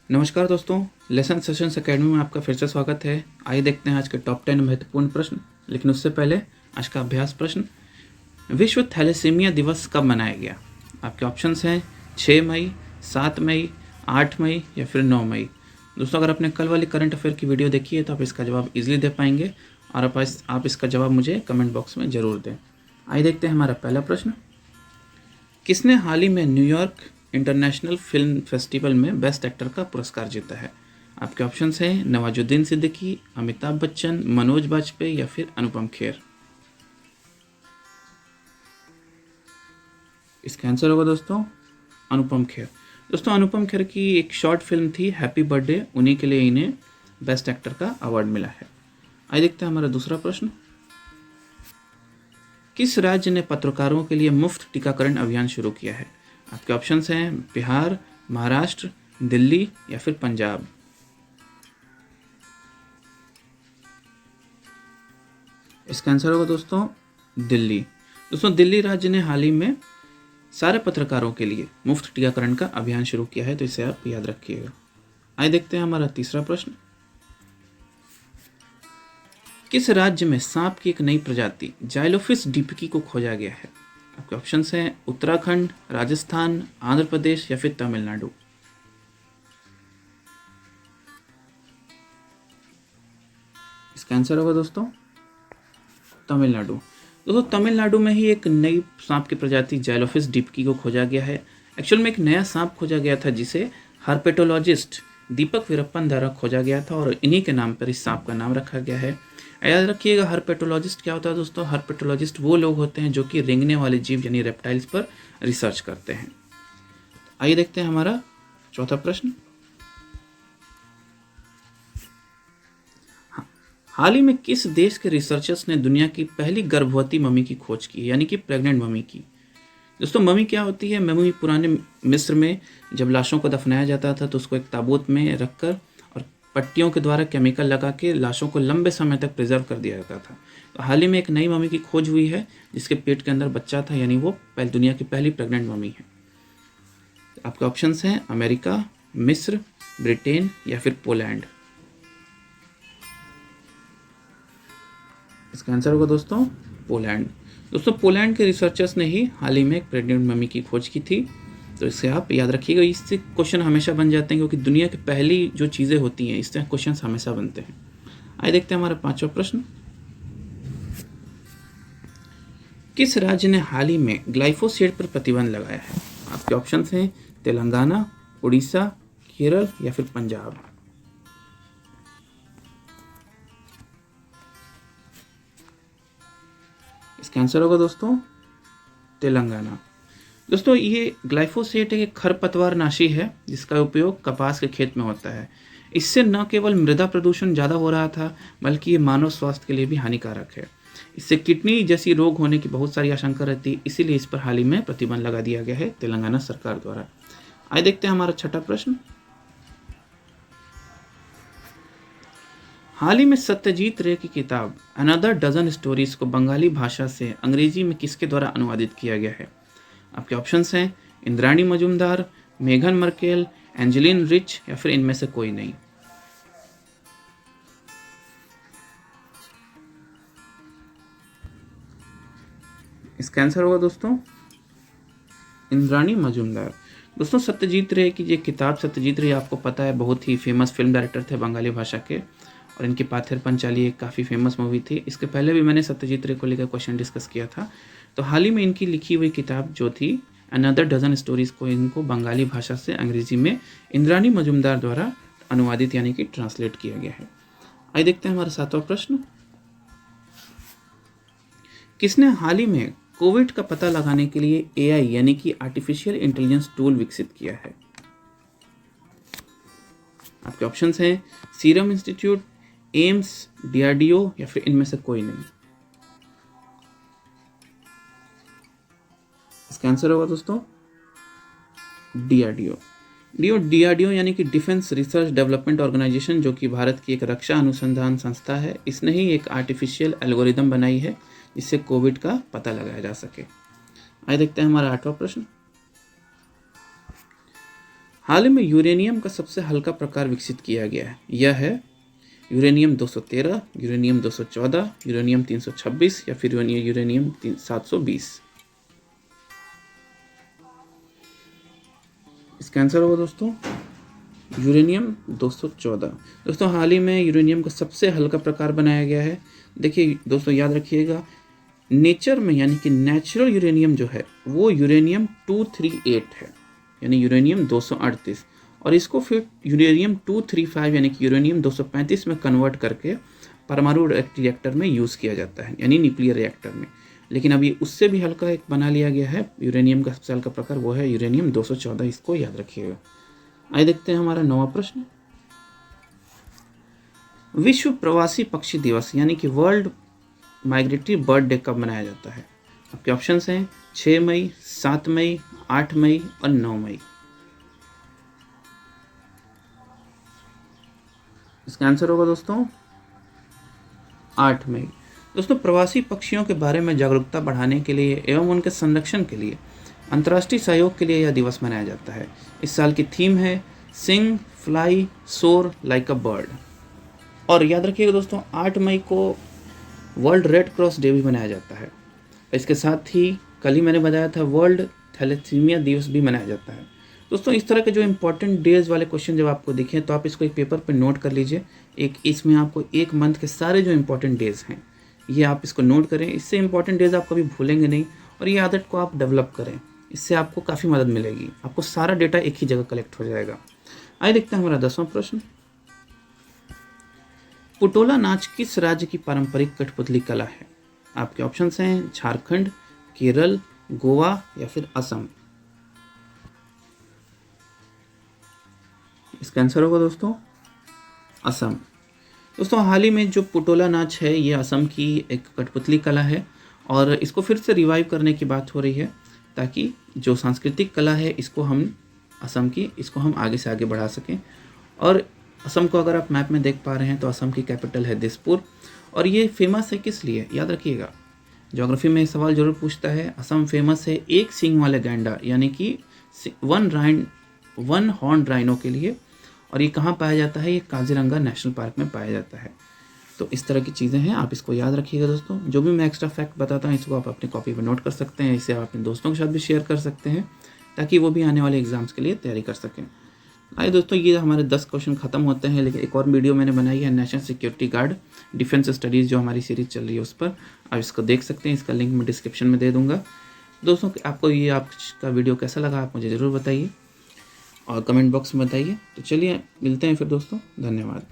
नमस्कार दोस्तों, lesson sessions academy में आपका फिर से स्वागत है। आइए देखते हैं आज के टॉप 10 महत्वपूर्ण प्रश्न। लेकिन उससे पहले आज का अभ्यास प्रश्न, विश्व थैलेसीमिया दिवस कब मनाया गया? आपके ऑप्शंस हैं 6 मई, 7 मई, 8 मई या फिर 9 मई। दोस्तों, अगर आपने कल वाली करंट अफेयर की वीडियो देखी है तो आप इसका जवाब इजीली दे पाएंगे और आप इसका जवाब मुझे कमेंट बॉक्स में ज़रूर दें। आइए देखते हैं हमारा पहला प्रश्न, किसने हाल ही में न्यूयॉर्क इंटरनेशनल फिल्म फेस्टिवल में बेस्ट एक्टर का पुरस्कार जीता है? आपके ऑप्शंस हैं नवाजुद्दीन सिद्दीकी, अमिताभ बच्चन, मनोज बाजपेयी या फिर अनुपम खेर। इसका आंसर होगा दोस्तों अनुपम खेर। दोस्तों, अनुपम खेर की एक शॉर्ट फिल्म थी हैप्पी बर्थडे, उन्हीं के लिए इन्हें बेस्ट एक्टर का अवार्ड मिला है। आइए देखते हैं हमारा दूसरा प्रश्न, किस राज्य ने पत्रकारों के लिए मुफ्त टीकाकरण अभियान शुरू किया है? आपके ऑप्शंस हैं बिहार, महाराष्ट्र, दिल्ली या फिर पंजाब। इसका आंसर होगा दोस्तों दिल्ली। दोस्तों, दिल्ली राज्य ने हाल ही में सारे पत्रकारों के लिए मुफ्त टीकाकरण का अभियान शुरू किया है, तो इसे आप याद रखिएगा। आइए देखते हैं हमारा तीसरा प्रश्न, किस राज्य में सांप की एक नई प्रजाति जाइलोफिस डिपिकी को खोजा गया है? आपके ऑप्शंस हैं उत्तराखंड, राजस्थान, आंध्र प्रदेश या फिर तमिलनाडु। इसका आंसर होगा दोस्तों तमिलनाडु। दोस्तों, तमिलनाडु में ही एक नई सांप की प्रजाति जाइलोफिस डिपिकी को खोजा गया है। एक्चुअल में एक नया सांप खोजा गया था जिसे हर्पेटोलॉजिस्ट दीपक वीरप्पन द्वारा खोजा गया था और इन्हीं के नाम पर इस सांप का नाम रखा गया है। याद रखिएगा, हर्पेटोलॉजिस्ट क्या होता है दोस्तों? हर्पेटोलॉजिस्ट वो लोग होते हैं जो कि रेंगने वाले जीव यानी रेप्टाइल्स पर रिसर्च करते हैं। आइए देखते हैं हमारा चौथा प्रश्न, हाल ही में किस देश के रिसर्चर्स ने दुनिया की पहली गर्भवती मम्मी की खोज की, यानी कि प्रेग्नेंट मम्मी की? दोस्तों, मम्मी क्या होती है? मम्मी पुराने मिस्र में जब लाशों को दफनाया जाता था तो उसको एक ताबूत में रखकर और पट्टियों के द्वारा केमिकल लगा के लाशों को लंबे समय तक प्रिजर्व कर दिया जाता था। तो हाल ही में एक नई मम्मी की खोज हुई है जिसके पेट के अंदर बच्चा था, यानी वो दुनिया की पहली प्रेग्नेंट मम्मी है। आपके ऑप्शंस हैं अमेरिका, मिस्र, ब्रिटेन या फिर पोलैंड। इसका आंसर होगा दोस्तों पोलैंड। दोस्तों, पोलैंड के रिसर्चर्स ने ही हाल ही में एक प्रेग्नेंट मम्मी की खोज की थी, तो इससे आप याद रखिएगा। इससे क्वेश्चन हमेशा बन जाते हैं क्योंकि दुनिया की पहली जो चीज़ें होती हैं इससे क्वेश्चन हमेशा बनते हैं। आइए देखते हैं हमारा पांचवा प्रश्न, किस राज्य ने हाल ही में ग्लाइफोसेट पर प्रतिबंध लगाया है? आपके ऑप्शंस हैं तेलंगाना, उड़ीसा, केरल या फिर पंजाब। इसका आंसर होगा दोस्तों तेलंगाना। दोस्तों, ये ग्लाइफोसेट एक खरपतवार नाशी है जिसका उपयोग कपास के खेत में होता है। इससे न केवल मृदा प्रदूषण ज़्यादा हो रहा था बल्कि ये मानव स्वास्थ्य के लिए भी हानिकारक है। इससे किडनी जैसी रोग होने की बहुत सारी आशंका रहती है, इसीलिए इस पर हाल ही में प्रतिबंध लगा दिया गया है तेलंगाना सरकार द्वारा। आइए देखते हैं हमारा छठा प्रश्न, हाल ही में सत्यजीत रे की किताब अनदर डजन स्टोरीज को बंगाली भाषा से अंग्रेजी में किसके द्वारा अनुवादित किया गया है? आपके ऑप्शंस हैं इंद्राणी मजुमदार, मेघन मर्केल, एंजेलिन रिच या फिर इनमें से कोई नहीं। इसका आंसर होगा दोस्तों इंद्राणी मजुमदार। दोस्तों, सत्यजीत रे की ये किताब, सत्यजीत रे आपको पता है बहुत ही फेमस फिल्म डायरेक्टर थे बंगाली भाषा के, और इनकी पाथेर पंचाली एक काफ़ी फेमस मूवी थी। इसके पहले भी मैंने सत्यजीत रे को लेकर क्वेश्चन डिस्कस किया था। तो हाल ही में इनकी लिखी हुई किताब जो थी अनदर डजन स्टोरीज को इनको बंगाली भाषा से अंग्रेजी में इंद्राणी मजुमदार द्वारा अनुवादित यानी कि ट्रांसलेट किया गया है। आइए देखते हैं हमारा सातवां प्रश्न, किसने हाल ही में कोविड का पता लगाने के लिए एआई यानी कि आर्टिफिशियल इंटेलिजेंस टूल विकसित किया है? आपके ऑप्शंस हैं सीरम इंस्टीट्यूट, एम्स, डीआरडीओ या फिर इनमें से कोई नहीं। इसका आंसर होगा दोस्तों डीआरडीओ। डीआरडीओ यानी कि डिफेंस रिसर्च डेवलपमेंट ऑर्गेनाइजेशन, जो कि भारत की एक रक्षा अनुसंधान संस्था है, इसने ही एक आर्टिफिशियल एल्गोरिदम बनाई है जिससे कोविड का पता लगाया जा सके। आइए देखते हैं हमारा आठवां प्रश्न, हाल ही में यूरेनियम का सबसे हल्का प्रकार विकसित किया गया है। यह है यूरेनियम 213, यूरेनियम 214, यूरेनियम 326 या फिर यूरेनियम 720। इसका आंसर होगा दोस्तों यूरेनियम 214। दोस्तों हाल ही में यूरेनियम का सबसे हल्का प्रकार बनाया गया है। देखिए दोस्तों याद रखिएगा, नेचर में यानी कि नेचुरल यूरेनियम जो है वो यूरेनियम 238 है, यानी यूरेनियम 238, और इसको फिर यूरेनियम 235 यानी कि यूरेनियम 235 में कन्वर्ट करके परमाणु रिएक्टर में यूज़ किया जाता है, यानी न्यूक्लियर रिएक्टर में। लेकिन अभी उससे भी हल्का एक बना लिया गया है यूरेनियम का सबसे हल्का प्रकार, वो है यूरेनियम 214। इसको याद रखिएगा। आइए देखते हैं हमारा 9वां प्रश्न। विश्व प्रवासी पक्षी दिवस यानी कि वर्ल्ड माइग्रेटरी बर्ड डे कब मनाया जाता है? आपके ऑप्शंस हैं 6 मई, 7 मई, 8 मई और 9 मई। इसका आंसर होगा दोस्तों 8 मई। दोस्तों प्रवासी पक्षियों के बारे में जागरूकता बढ़ाने के लिए एवं उनके संरक्षण के लिए अंतर्राष्ट्रीय सहयोग के लिए यह दिवस मनाया जाता है। इस साल की थीम है सिंग, फ्लाई, सोर लाइक अ बर्ड। और याद रखिएगा दोस्तों 8 मई को वर्ल्ड रेड क्रॉस डे भी मनाया जाता है। इसके साथ ही कल ही मैंने बताया था वर्ल्ड थैलेसीमिया दिवस भी मनाया जाता है। दोस्तों इस तरह के जो इंपॉर्टेंट डेज वाले क्वेश्चन जब आपको दिखें तो आप इसको एक पेपर पे नोट कर लीजिए। इसमें आपको एक मंथ के सारे जो इंपॉर्टेंट डेज हैं ये आप इसको नोट करें। इससे इंपॉर्टेंट डेज आप कभी भूलेंगे नहीं और ये आदत को आप डेवलप करें। इससे आपको काफ़ी मदद मिलेगी, आपको सारा डेटा एक ही जगह कलेक्ट हो जाएगा। आइए देखते हैं हमारा 10वां प्रश्न। पुटोला नाच किस राज्य की पारंपरिक कठपुतली कला है? आपके ऑप्शंस हैं झारखंड, केरल, गोवा या फिर असम। इसका आंसर होगा दोस्तों असम। दोस्तों हाल ही में जो पुटोला नाच है ये असम की एक कठपुतली कला है और इसको फिर से रिवाइव करने की बात हो रही है ताकि जो सांस्कृतिक कला है इसको हम असम की इसको हम आगे से आगे बढ़ा सकें। और असम को अगर आप मैप में देख पा रहे हैं तो असम की कैपिटल है दिसपुर। और ये फेमस है किस लिए, याद रखिएगा, ज्योग्राफी में सवाल जरूर पूछता है। असम फेमस है एक सींग वाले गैंडा यानी कि वन हॉर्न राइनो के लिए। और ये कहाँ पाया जाता है? ये काजीरंगा नेशनल पार्क में पाया जाता है। तो इस तरह की चीज़ें हैं, आप इसको याद रखिएगा दोस्तों। जो भी मैं एक्स्ट्रा फैक्ट बताता हूँ इसको आप अपनी कॉपी पर नोट कर सकते हैं। इसे आप अपने दोस्तों के साथ भी शेयर कर सकते हैं ताकि वो भी आने वाले एग्जाम्स के लिए तैयारी कर सकें। आइए दोस्तों ये हमारे 10 क्वेश्चन खत्म होते हैं, लेकिन एक और वीडियो मैंने बनाई है national security guard defence studies जो हमारी सीरीज़ चल रही है उस पर आप इसको देख सकते हैं। इसका लिंक मैं डिस्क्रिप्शन में दे दूँगा। दोस्तों आपको ये आपका वीडियो कैसा लगा आप मुझे ज़रूर बताइए और कमेंट बॉक्स में बताइए। तो चलिए मिलते हैं फिर दोस्तों, धन्यवाद।